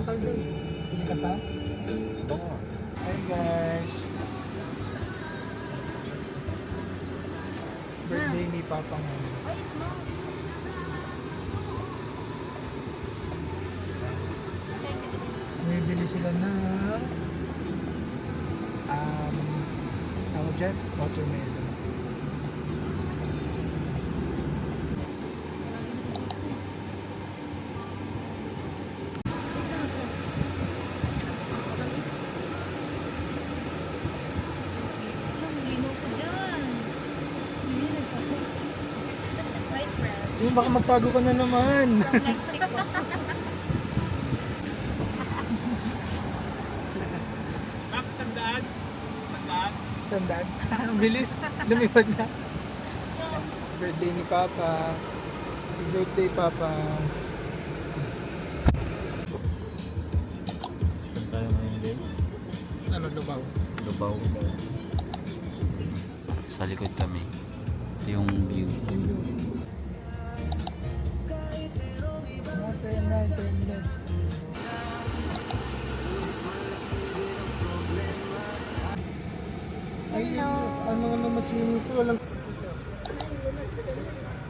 Sili ka pa? Hi guys! Birthday ni Papa ngayon. Bumibili sila ng tawag dyan? Watermelon. Yung baka magtago ka na naman. Sandaan. Sandaan. Sandaan. Ang bilis. Lumipad na. Birthday ni Papa. Happy birthday, Papa. Saan tayo ngayon din? Ano, lubaw? Lubaw. Sa likod kami. Ito yung view. Ay, ano naman swimming pool? Walang...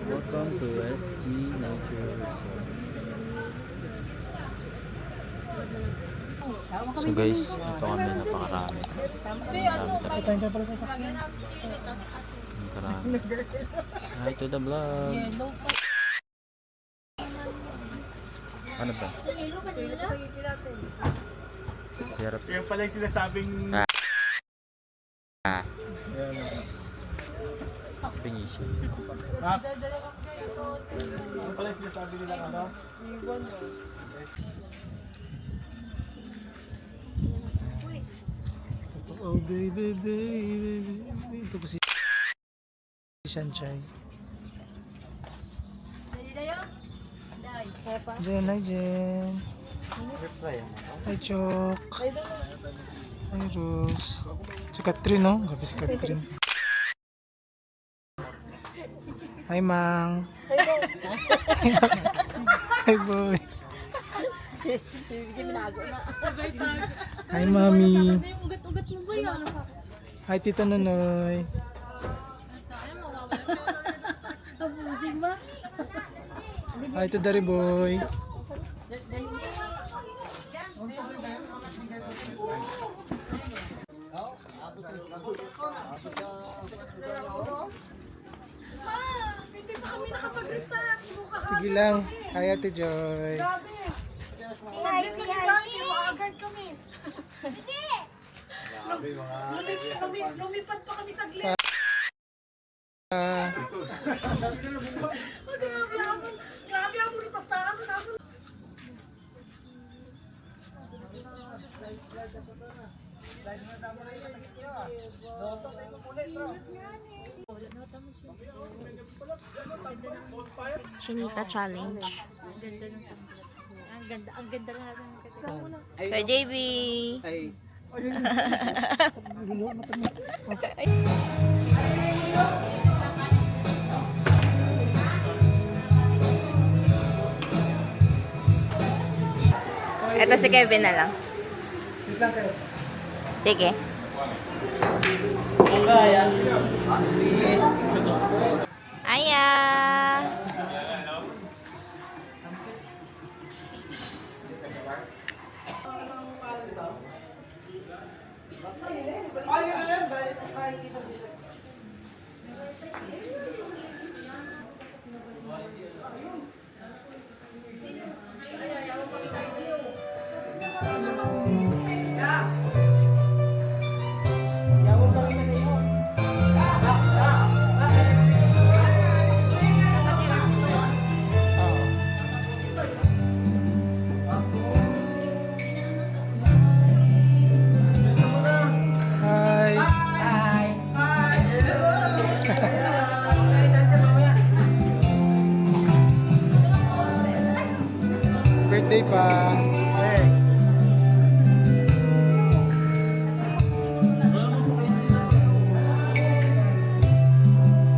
Welcome to SG Nature Resort. So guys, ito kami napakarami. Marami talaga. Tayo ka pala sa sakyan. Marami. Hi to the vlog. Ano ba? Sarap. Yan pala yung sinasabing... Finition. Ha? Yan pala yung sinasabi nilang ano? Oh baby, baby, baby. Ito po si Sanchay. Jen, hi Jen. Hi Chok. Hi Rose. Si Catherine, no? Grabe si Catherine. Hi Mang. Hi boy. Hi Mami. Hi Tita Nonoy. Hi to Dari Boy. Sige lang. Hi Ate Joy. Lumipad pa kami saglit. Grabe ako nito sa taas. Chinita challenge. Ang ganda lahat ng katilang. Kay JB. Ay. Ito si Kevin na lang. Wait lang kayo. Sige. Aya. Birthday pa.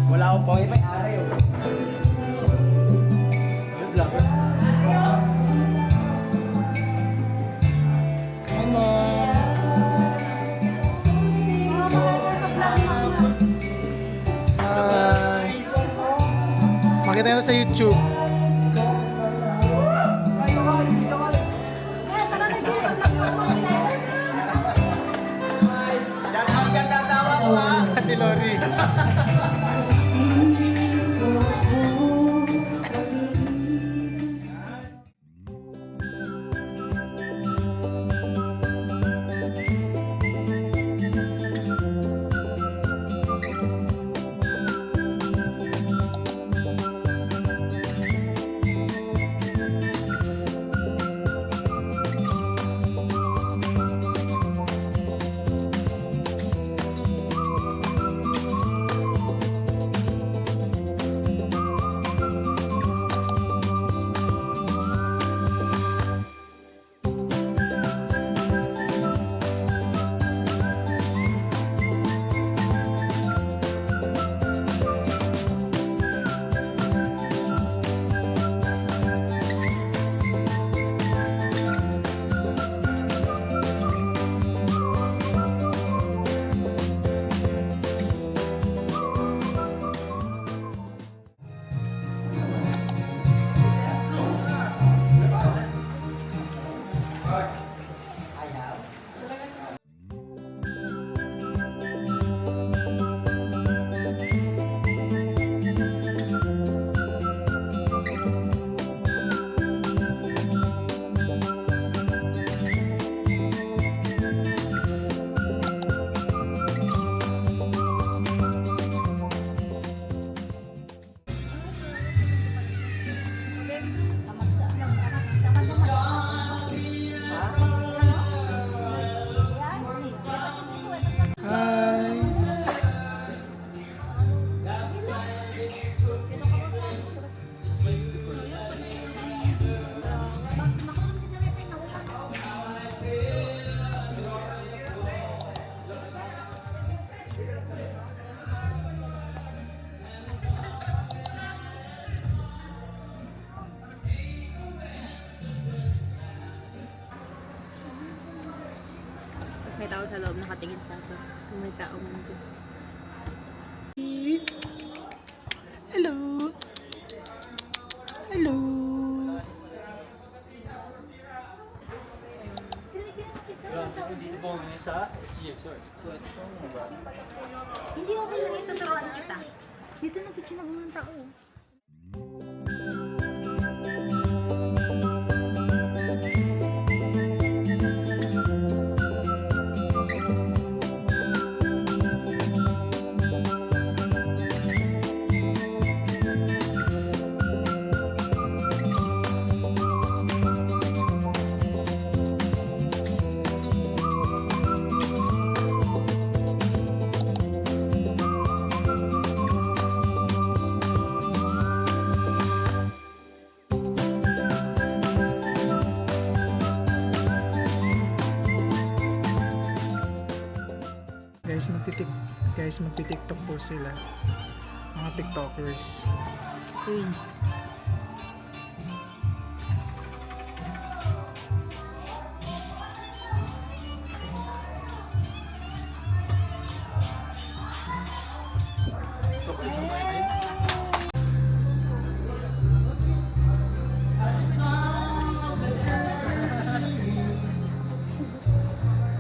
Wala akong pang may-ari oh. Good luck. sa YouTube. Ate Lori. May tao sa loob nakatingin sa akin. May tao man dyan. Hello. Hello. Hindi ako lang ituturuan kita. Dito na kitchen ako ng tao. Guys, magti-TikTok po sila. Mga TikTokers. Hey.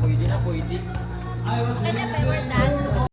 Pwede na, pwede. Pwede pa, we're done.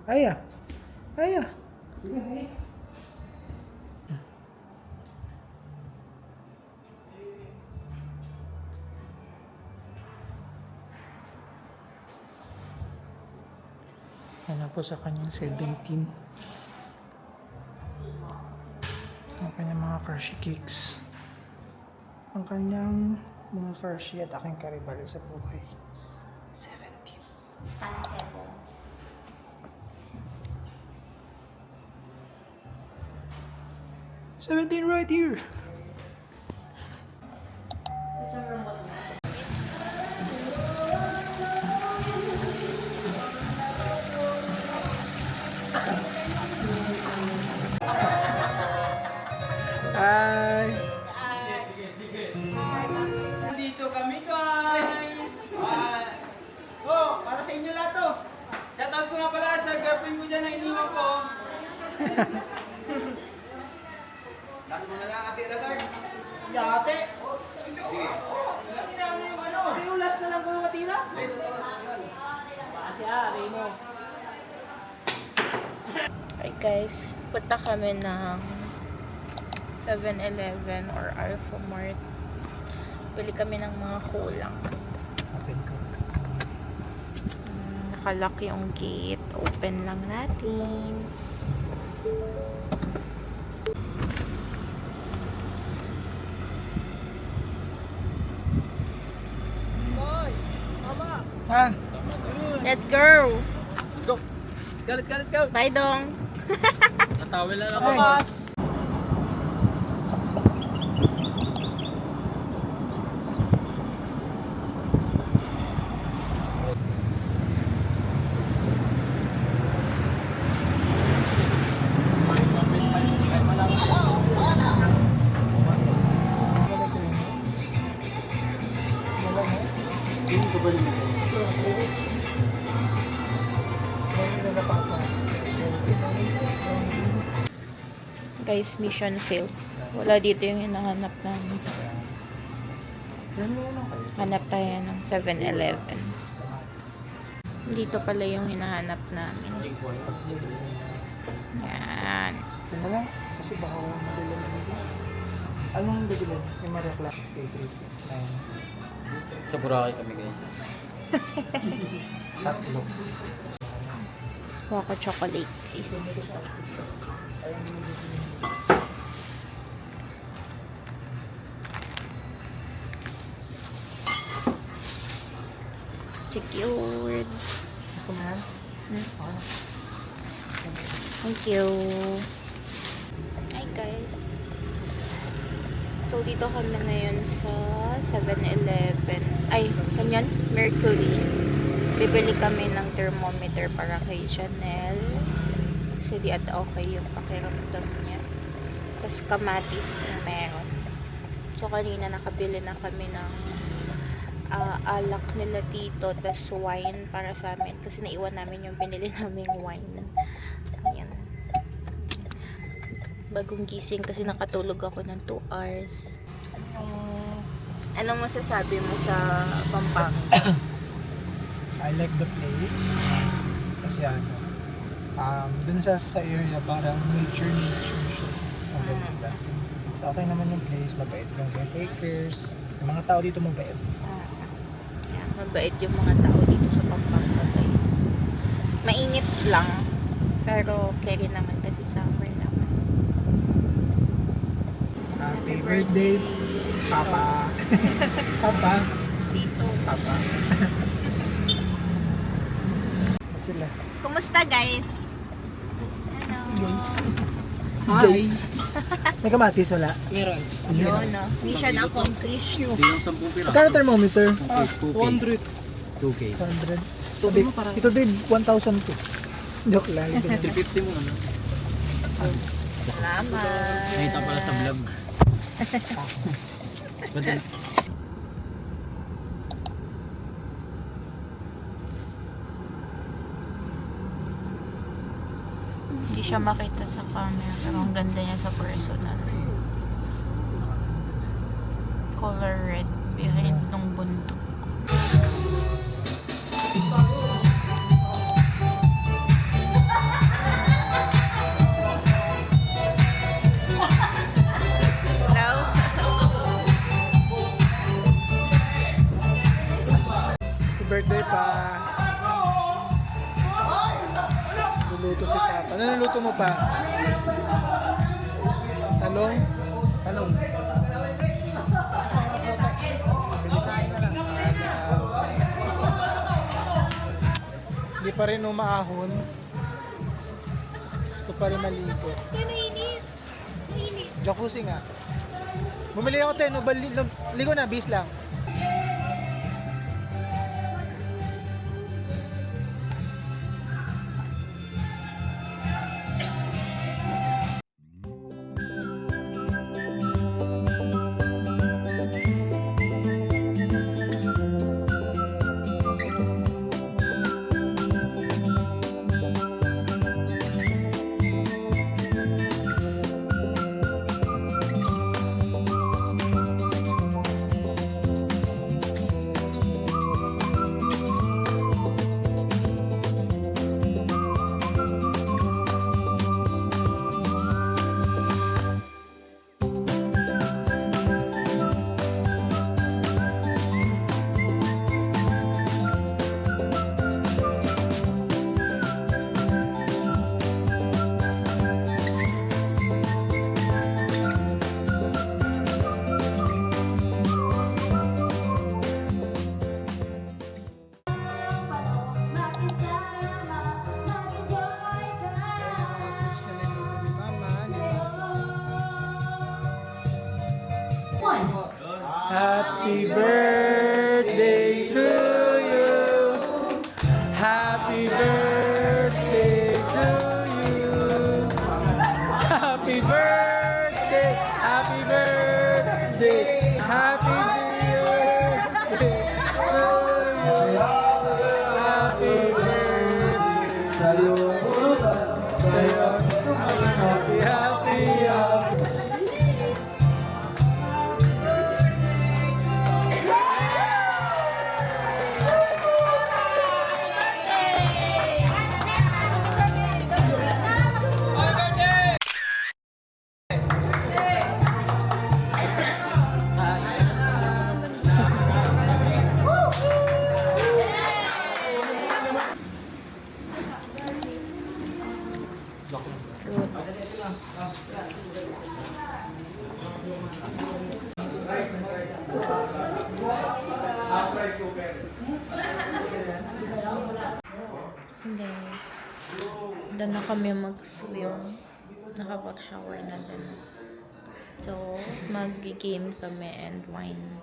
Aya. Aya. Yan na po sa kanyang 17. Ang kanyang mga Hershey cakes. Ang kanyang mga Hershey at aking karibal sa buhay. 17. Stand table. Right here. Gusto mo remote niya? Hi. Dito kami guys! Oh, para sa inyo lahat to! Shoutout ko nga pala sa girlfriend ko dyan na iniwan ko. Last mo na lang ate Ragard. Ate? Hindi na ano yung ano? Yung last na lang ko yung katira? Kasi ari mo. Hi guys, punta kami ng 7-Eleven or Alpha Mart. Bili kami ng mga kulang. Open ko. Nakalock yung gate. Open lang natin. Ah, Let's go! Let's go! Let's go, let's go, let's go! Bye dong! Natawil na lang Ay. boss! Guys, mission failed. Wala dito yung hinahanap namin. Hanap tayo ng 7-Eleven. Dito pala yung hinahanap namin. Yan. tingnan lang. Kasi baka madala na nila. Anong dagilan? Yung Maria Clara 6369. Sa Boracay kami guys. Tatlo. Waka chocolate. Secured. Gusto mo yan? Okay. Thank you. Hi guys. So dito kami ngayon sa 7-Eleven. Ay, saan yan? Mercury. Bibili kami ng thermometer para kay Chanel. Kasi di at okay yung pakiramdam niya. Tapos kamatis na meron. So kanina nakabili na kami ng alak nila dito. Tapos wine para sa amin. Kasi naiwan namin yung binili naming wine. Ayan. Bagong gising kasi nakatulog ako ng 2 hours. Anong masasabi mo sa Pampanga? I like the place. Kasi ano, dun sa area parang nature siya. Ang ganda. So okay naman yung place, mabait yung caretakers. Yung mga tao dito mabait. Yeah, mabait yung mga tao dito sa Pampanga guys. Mainit lang. Pero carry naman kasi summer naman. Happy birthday, Papa. Papa. Dito. Papa. Sila. Kumusta guys? Guys. Guys. May kamatis wala? Meron. Yun no. Mission accomplished. Hindi yung 10 piraso. Magkano thermometer? 2K. 2K. 100. Sabi, ito din, 1,000 Joke lang. 350 mo ano? Salamat. Nakita pala sa vlog. Ba't Hindi siya makita sa camera pero ang ganda niya sa personal. Color red behind nung bundok. Ano naluto mo pa? Talong? Talong. Hindi pa rin umaahon. Gusto pa rin malikot. Mainit. Mainit. Jacuzzi nga. Bumili ako tayo, ligo na, bis lang. Happy birthday to you. Happy birthday to you. Happy birthday. Happy birthday. Happy birthday to you. Happy birthday. Sa'yo. Happy, happy, happy. Guys, done na kami mag-swim. Nakapag-shower na din. So, mag-game kami and wine.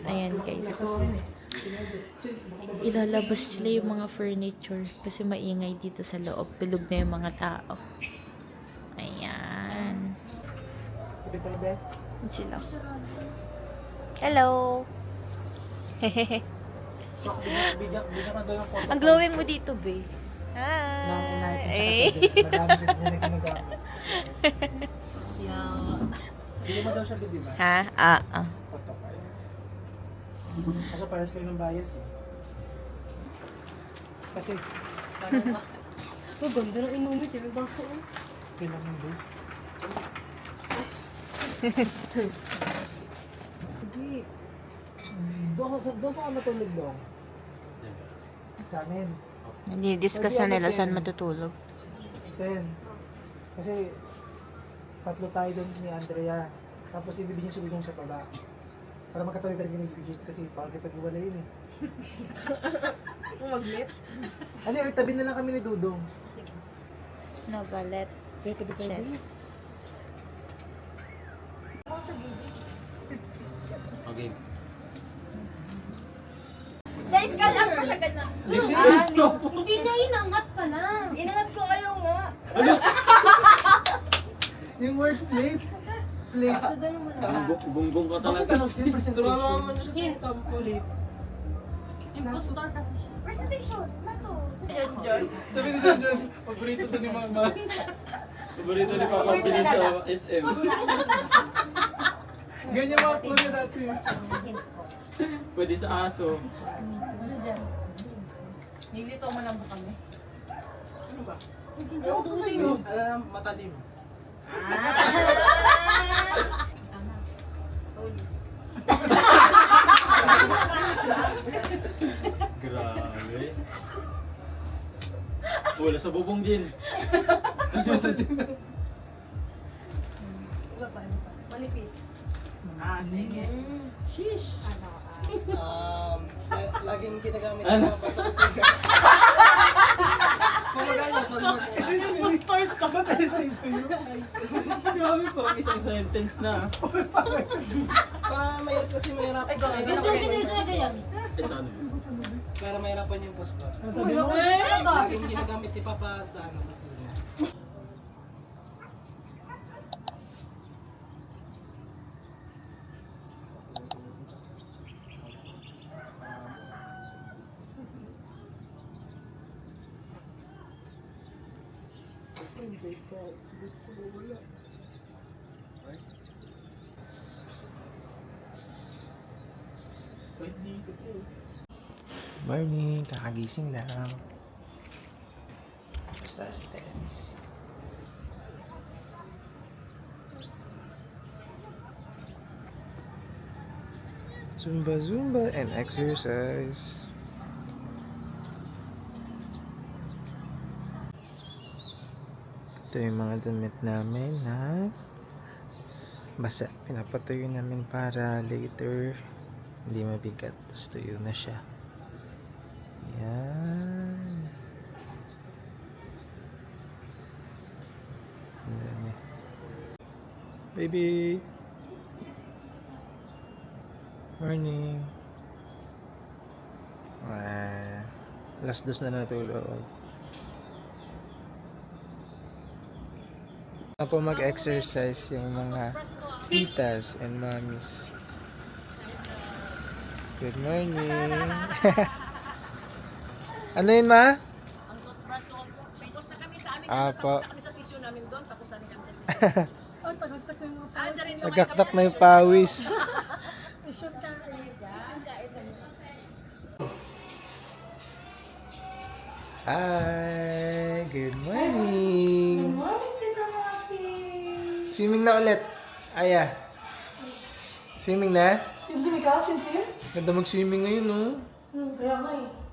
Ayan guys. Ilalabas sila yung mga furniture kasi maingay dito sa loob. Bilog na yung mga tao. Ayan. Sila. Hello! Ang glowing mo dito, be. Hi! Eh. Hindi mo daw siya di ba? Ha? Koto kayo. Kasi pares kayo ng bias eh. Kasi, Oh, ganda ng inumit. May baso. kailangan mo doon. Hindi. Doon sa matulog doon. Sa amin. Nadi-discuss na nila saan matutulog. 10. Kasi, tatlo tayo doon ni Andrea. Tapos ibibigyan siya bigyan sa baba. Para magkatabi pa rin kay Bridget kasi parang kapag-iwala yun eh. Maglit? Ano yun, tabi na lang kami ni Dudong. Novalet. Kaya tabi kayo Chess. doon. Okay. Guys, kala ko siya ganun. Hindi niya inangat pala. Inangat ko ayaw nga. Yung word plate. Plate. Gagano mo na. Gunggong ka Bakit talaga. ano? Yung presentation. Yes. Plate. Impostor kasi siya. Presentation. Lato. Sabi ni John, paborito to ni Mama. Paborito ni Papa Pilin sa SM. Ganyan mga po niya dati. Pwede sa aso. Ano dyan? Nilito mo lang ba kami? Ano ba? Hindi ako doon sa'yo. Alam, matalim. Grabe. Wala sa bubong din. Wala pa, ano pa. Manipis. Sige. Sheesh. Laging ginagamit ko pa sa kusina. Kumagano sa Start ka ba tayo sa sa'yo? Grabe, parang isang sentence na. Para mayroon kasi mahirap. Ay, go. Ganyan. Eh, saan? Para mahirapan yung postor. Ano ka? Laging ginagamit ni Papa sa kusina. Morning, kakagising lang. Basta si Tens. Zumba and exercise. Ito yung mga damit namin na basa. Pinapatuyo namin para later hindi mabigat. Tapos tuyo na siya. Yan. Ang dami. Baby! Morning! Alas 2 na natulog. Po mag-exercise yung mga titas and mommies. Good morning! Ano yun, ma? Ang toothbrush ko. Tapos na kami sa amin. Apo. Tapos na kami sa session namin doon. Tapos na kami sa session. Oh, tagagtak na yung mga pawis. Nagaktak na yung pawis. Session ka. Session ka. Hi! Good morning! Good morning, Tita Maki! Swimming na ulit. Aya. Swimming na? Swimming ka? Swimming? Ganda mag-swimming ngayon, no? Kaya nga eh.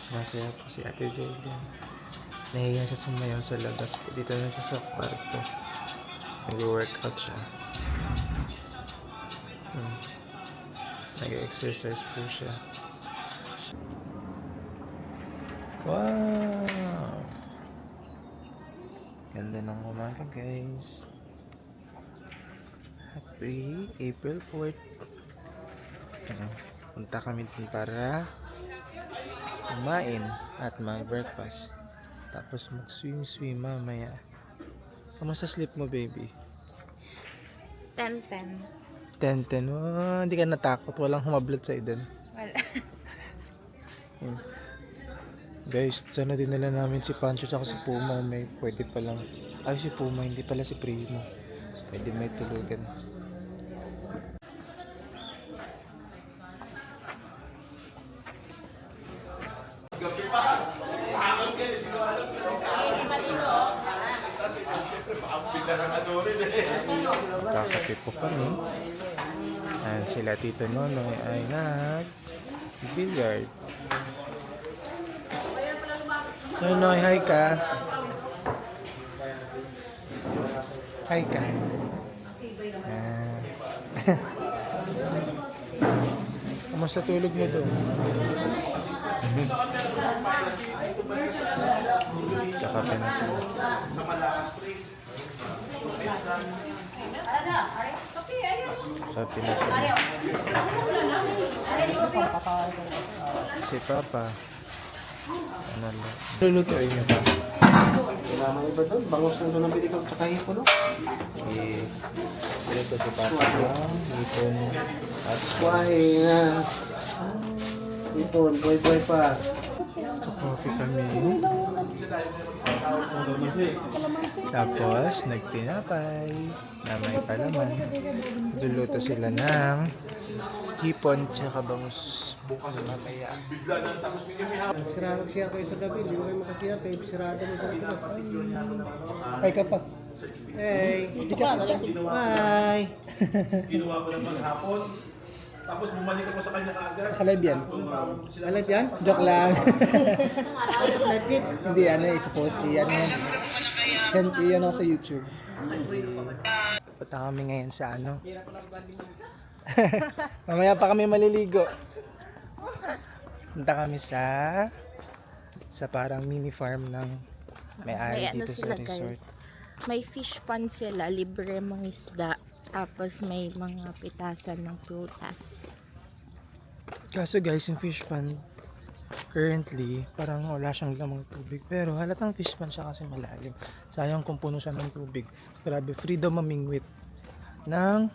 Sumasaya po si Ate Jolene. Nahiya siya sumayaw sa labas. Dito na siya sa kwarto. Nag-workout siya. Nag-exercise po siya. Wow! Ganda ng umaga, guys. Happy April 4th. Punta kami din para kumain at mag-breakfast. Tapos mag-swim mamaya. Kamusta sleep mo, baby? 10-10. 10-10. Oh, hindi ka natakot. Walang humablot sa idon. Wala. Guys, sana dinala namin si Pancho at si Puma. May pwede pa lang. Ay, si Puma. Hindi pala si Primo. Pwede may tulugan. Kakape po kami. And sila Tito Nonoy ay nag-billiard. Nonoy, hi ka. Hi ka. Kamusta tulog mo doon? Kakape na sila. Kape na sila. Si Papa. Ano lang. Lulutuin niyo ba? Kailangan iba doon. Bangos na doon ang bili ko. Tsaka hipo, no? Ito si Papa lang. Ipon. At Yes! Ipon, boy pa. coffee kami. Tapos, nagtinapay na may palaman. Luluto sila ng hipon tsaka bangus bukas mamaya. Nagsirarag siya kayo sa gabi. Hindi mo kayo makasiya. Kaya sirada mo sa labas. Ay ka pa. Hey! Hi! Ginawa ko lang maghapon. Tapos bumalik ako sa kanya kaagad. Nakalive yan? Nakalive yan? Joke lang. Hindi, ano, i-post. Ano yan? Send yan ako sa YouTube. Punta kami ngayon sa ano. Mamaya pa kami maliligo. Punta kami sa parang mini farm ng may-ari May ano dito sila sa resort. guys. May fish pond sila, libre mga isda. Tapos may mga pitasan ng prutas. Kaso guys, yung fish pond, currently, parang wala siyang lamang tubig. Pero halatang fish pond siya kasi malalim. Sayang kung puno siya ng tubig. Grabe, free daw mamingwit ng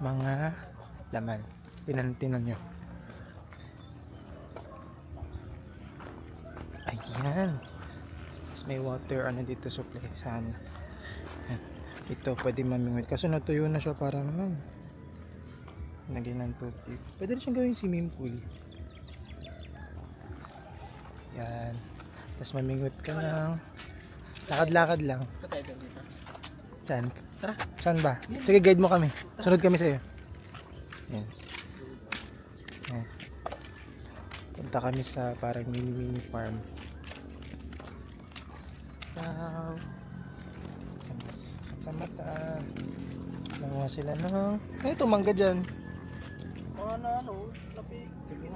mga laman. Tinan nyo. Ayan. Tapos may water, ano dito, supply. Sana. Ayan. Ito, pwede mamingwit. Kaso natuyo na siya para naman. Nagyan ng tubig. Pwede rin siyang gawing swimming pool. Yan. Tapos mamingwit ka lang. Lakad-lakad lang. Saan? Tara. Saan ba? Sige, guide mo kami. Sunod kami sa'yo. Yan. Yan. Punta kami sa parang mini farm. Wow. Sa mata. Nanguha sila ng... Ay, ito, mangga dyan. Lapik.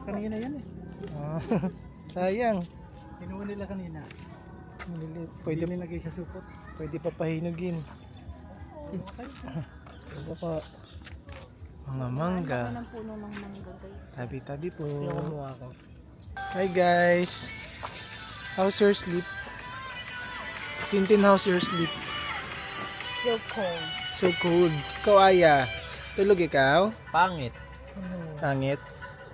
Kanina yan eh. Ah, sayang. Kinuha nila kanina. Pwede nilagay sa supot. Pwede pa pahinugin. Baka mga mangga. Ang puno ng mangga guys. Tabi-tabi po. Kinuha ako. Hi guys. How's your sleep? Tintin, how's your sleep? So cold. So cold. Ikaw, Aya. Tulog ikaw? Pangit. Sangit.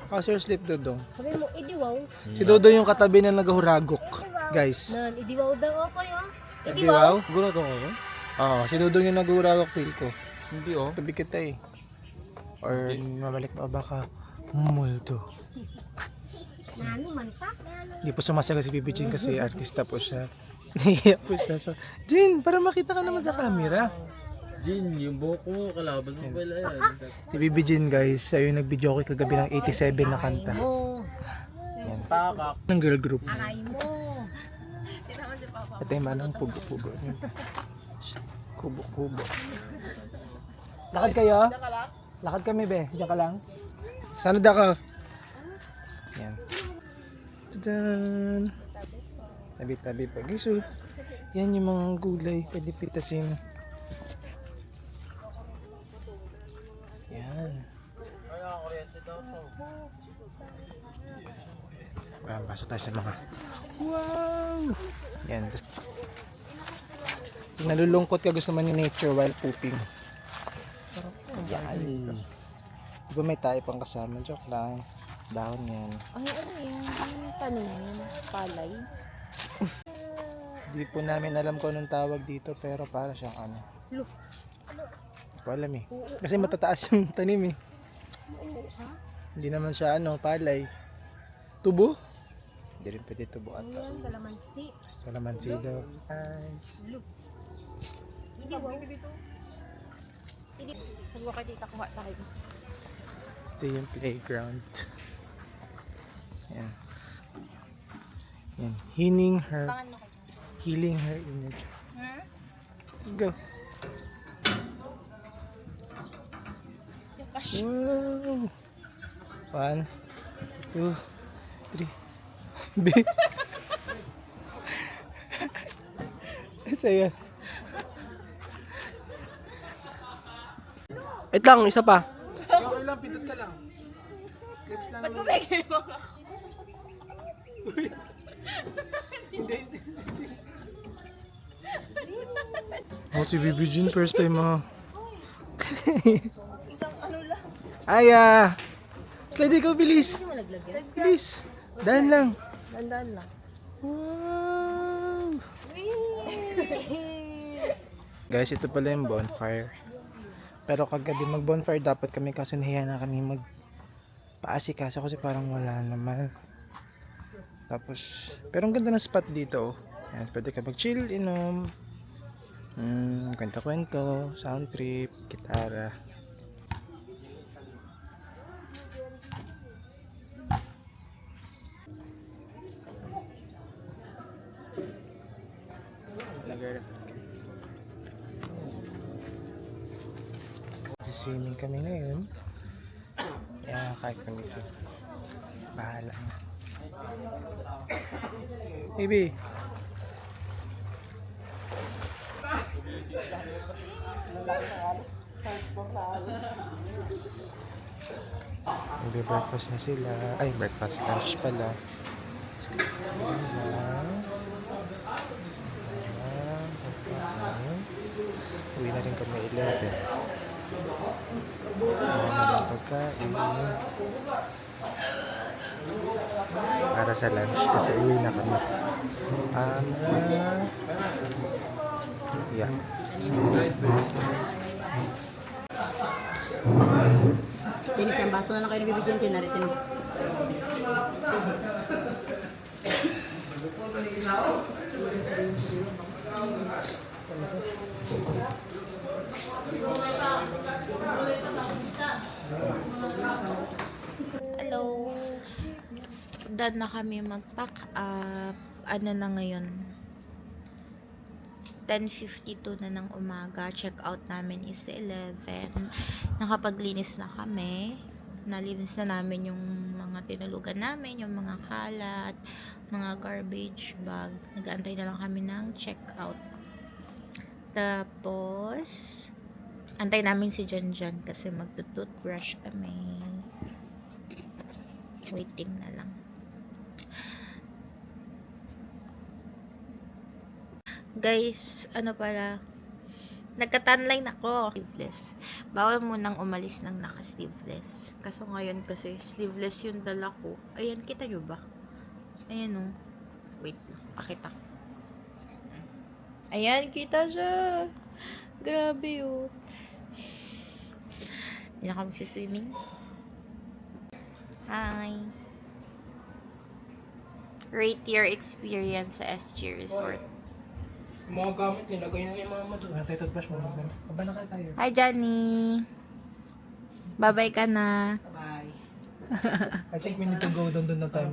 How's your sleep, Dodong? Sabi mo, idiwaw. Si Dodong yung katabi na nagahuragok. Guys. Nan, idiwaw daw ako yun. Idiwaw? Gulat ako. Oo, si Dodong yung nagahuragok, feel ko. Hindi oh. Tabi kita eh. Or mabalik pa baka multo. Nano man ta? Hindi po sumasagot si Bibi Jin kasi artista po siya. Nahiya po siya. So, Jin, para makita ka naman sa camera. Jin, yung buhok mo, kalaban mo pala yan. Si Bibi Jin guys, siya yung nag-video ko kagabi ng 87 na kanta. mo. Yan. Pakak. Ng girl group. Aray mo. Tinaman si Papa. At yung manang pugo-pugo. Kubo-kubo. Lakad kayo? Diyan ka lang? Lakad kami be. Diyan ka lang. Sana da ka. Yan. Tadaan. Tabi-tabi pa. Guys, oh. Yan yung mga gulay. Pwede pitasin. Yan. Pasok tayo sa mga wow! Yan. Nalulungkot ka, gusto man yung nature while pooping. Yan. Di ba may tayo pang kasama? Joke lang. Dahon yan. Ay, ano yan? Ano tanim yan? Palay? Hindi po namin alam kung anong tawag dito pero para siyang ano. Look. Hindi ko alam eh. Kasi matataas yung tanim eh. Hindi naman siya ano, palay. Tubo? Hindi rin pwede tubo at Ayan, kalamansi. kalamansi daw. Ay. Idiwaw. Huwag mo kayo dito kuha tayo. Ito yung playground. Yan. Yan. Healing her. Pangan mo kayo. Healing her image. Go. Wow. 1, 2, 3. B. Saya. Wait lang, isa pa. Okay lang, pindot ka lang. Clips lang naman. Kumigil mo nga. Oh, si Bibi Jean, first time mo. Isang ano lang. Aya! Slide ikaw, bilis! Hindi mo naglagyan. Bilis! Dahan lang. Dandan lang. Wow! Guys, ito pala yung bonfire. Pero kagabi mag-bonfire dapat kami kasi nahiya na kami mag-paasikaso kasi parang wala naman. Tapos, pero ang ganda ng spot dito. Oh. Ayan, pwede ka mag-chill, inom. Kwento-kwento, sound trip, gitara. Swimming kami ngayon. Kaya kahit kami ito. Bahala na. Baby! Magbe-breakfast na sila. Ay, breakfast. Lunch pala. Uwi na rin kami 11. Pagkain. Para sa lunch kasi uwi na kami. Yeah. Tinis ang baso na lang kayo nabibigyan ko. Naritin. Hello. Done na kami mag-pack up. Ano na ngayon? 10:52 na ng umaga. Check out namin is 11. Nakapaglinis na kami. Nalinis na namin yung mga tinulugan namin, yung mga kalat, mga garbage bag. Nag-aantay na lang kami ng check out. Tapos, antay namin si Janjan kasi magtutoothbrush kami. Waiting na lang. Guys, ano pala, nagka-tanline ako. Sleeveless. Bawal mo nang umalis ng naka-sleeveless. Kaso ngayon kasi sleeveless yung dala ko. Ayan, kita nyo ba? Ayan o. Wait, pakita ko. Ayan, kita siya. Grabe o. Hindi na kami swimming. Hi. Rate your experience sa SG Resort. Yung mga gamit, nilagay na yung mga mato. Wala tayo toothbrush mo. Aba na kayo tayo. Hi, Johnny. Bye-bye ka na. Bye. I think we need to go doon na tayo.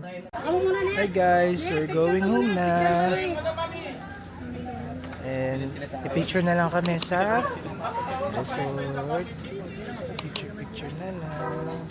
Hi guys, we're going home na. And i-picture na lang kami sa resort. Picture na lang.